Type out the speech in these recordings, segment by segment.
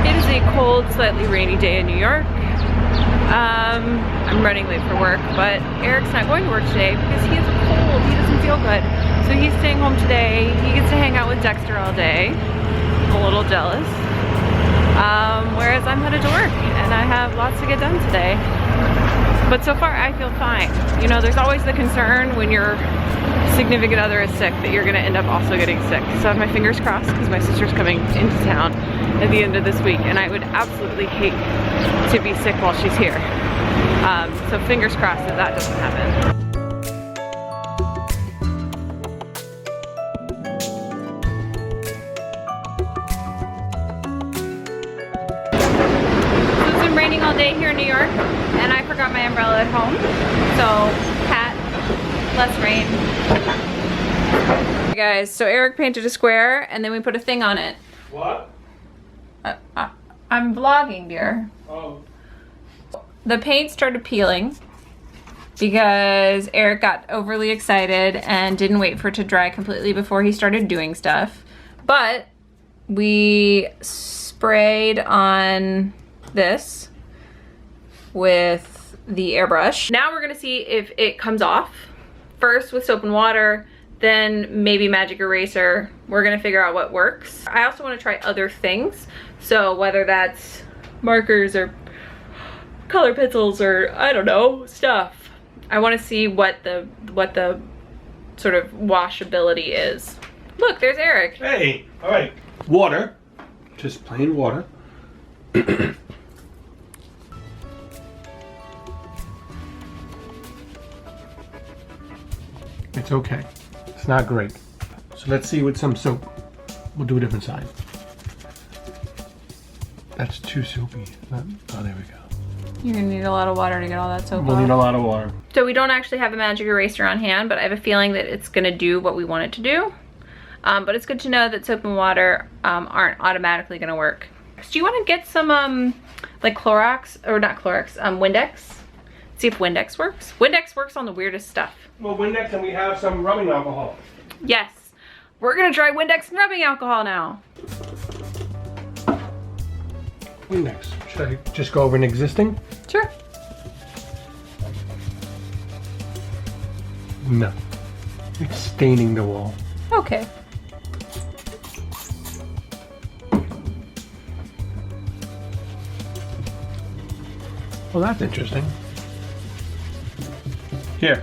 It is a cold, slightly rainy day in New York. I'm running late for work, but Eric's not going to work today because he has a cold. He doesn't feel good. So he's staying home today. He gets to hang out with Dexter all day. I'm a little jealous. Whereas I'm headed to work and I have lots to get done today. But so far I feel fine. You know, there's always the concern when your significant other is sick that you're gonna end up also getting sick. So I have my fingers crossed because my sister's coming into town at the end of this week and I would absolutely hate to be sick while she's here. So fingers crossed that that doesn't happen. Raining all day here in New York and I forgot my umbrella at home, so hat, less rain. Hey guys, so Eric painted a square and then we put a thing on it. What? I'm vlogging, dear. Oh. The paint started peeling because Eric got overly excited and didn't wait for it to dry completely before he started doing stuff, but we sprayed on this with the airbrush. Now we're gonna see if it comes off. First with soap and water, then maybe magic eraser. We're gonna figure out what works. I also wanna try other things. So whether that's markers or color pencils or I don't know, stuff. I wanna see what the sort of washability is. Look, there's Eric. Hey, all right. Water, just plain water. It's okay. It's not great. So let's see with some soap. We'll do a different side. That's too soapy. Oh, there we go. You're gonna need a lot of water to get all that soap We'll off. need a lot of water. So we don't actually have a magic eraser on hand, but I have a feeling that it's gonna do what we want it to do. But it's good to know that soap and water aren't automatically gonna work. Do you wanna get some like Clorox, or not Clorox, Windex? See if Windex works. Windex works on the weirdest stuff. Well, Windex, and we have some rubbing alcohol. Yes. We're gonna try Windex and rubbing alcohol now. Windex. Should I just go over an existing? Sure. No. It's staining the wall. Okay. Well, that's interesting. Here.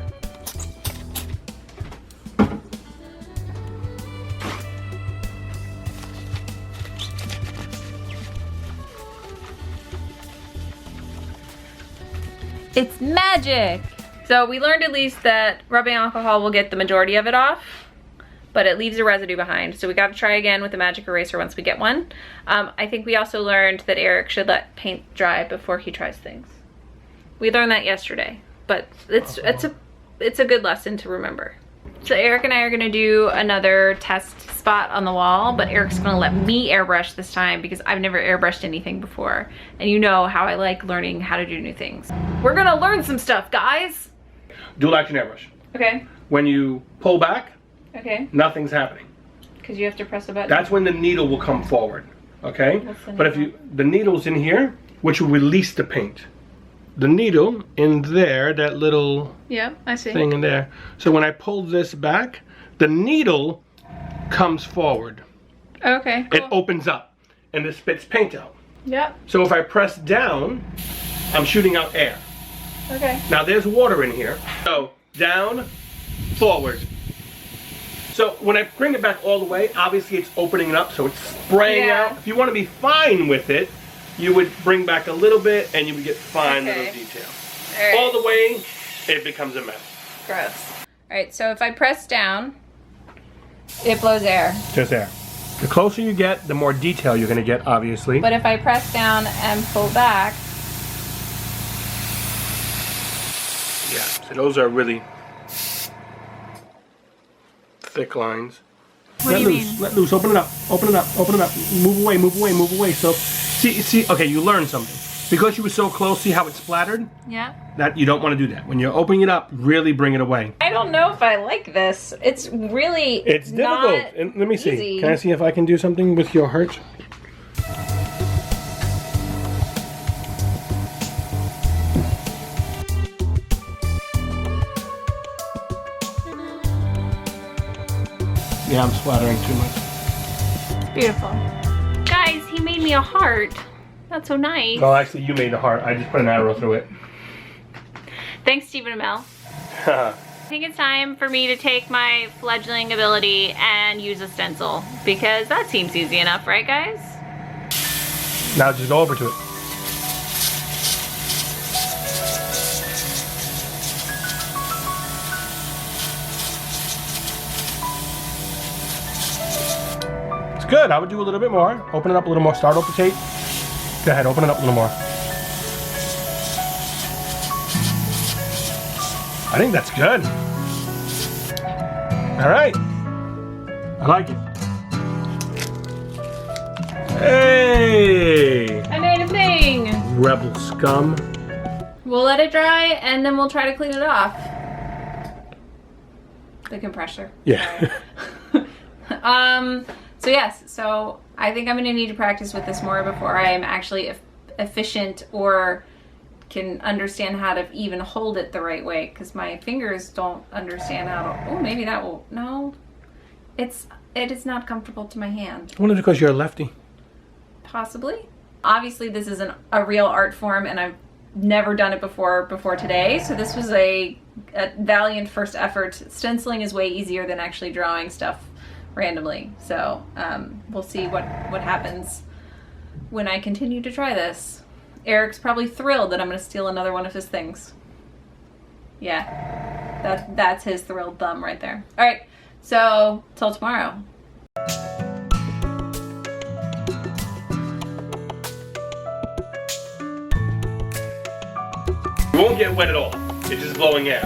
It's magic! So we learned at least that rubbing alcohol will get the majority of it off, but it leaves a residue behind. So we gotta try again with the magic eraser once we get one. I think we also learned that Eric should let paint dry before he tries things. We learned that yesterday, but it's a good lesson to remember. So Eric and I are gonna do another test spot on the wall, but Eric's gonna let me airbrush this time because I've never airbrushed anything before. And you know how I like learning how to do new things. We're gonna learn some stuff, guys. Dual action airbrush. Okay. When you pull back, Okay. nothing's happening. Because you have to press a button. That's when the needle will come forward, okay? What's the But if needle? the needle's in here, which will release the paint. The needle in there, that little Yep, I see. thing in there. So when I pull this back, the needle comes forward. Okay, cool. It opens up and it spits paint out. Yep, So if I press down, I'm shooting out air. okay. Now there's water in here. So down, forward. So when I bring it back all the way, obviously it's opening it up, so it's spraying Yeah. out. If you want to be fine with it, you would bring back a little bit and you would get fine Okay. little detail. All right. All the way, it becomes a mess. Gross. All right, so if I press down, it blows air. Just there. The closer you get, the more detail you're going to get, obviously. But if I press down and pull back, Yeah, so those are really thick lines. What let do you loose, mean? let loose, open it up, open it up, open it up. Move away, move away, move away. So, see, okay, you learned something. Because you were so close, see how it splattered? yeah. That you don't want to do that. When you're opening it up, really bring it away. I don't know if I like this. It's really It's difficult. not And let me see. easy. Can I see if I can do something with your heart? Yeah, I'm splattering too much. Beautiful. Guys, he made me a heart. That's so nice. Well, actually, you made the heart. I just put an arrow through it. Thanks, Stephen and Mel. I think it's time for me to take my fledgling ability and use a stencil, because that seems easy enough, right guys? Now just go over to it. It's good. I would do a little bit more. Open it up a little more. Start off the tape. Go ahead, open it up a little more. I think that's good. All right. I like it. Hey! I made a thing! Rebel scum. We'll let it dry and then we'll try to clean it off. The compressor. Yeah. So yes, so I think I'm gonna need to practice with this more before I am actually efficient or can understand how to even hold it the right way, because my fingers don't understand how to. Oh, maybe that will. No, it is not comfortable to my hand. I wonder because you're a lefty. Possibly. Obviously, this is a real art form, and I've never done it before today. So this was a valiant first effort. Stenciling is way easier than actually drawing stuff randomly. So we'll see what happens when I continue to try this. Eric's probably thrilled that I'm going to steal another one of his things. Yeah, that's his thrilled thumb right there. All right, so till tomorrow. You won't get wet at all. It's just blowing air.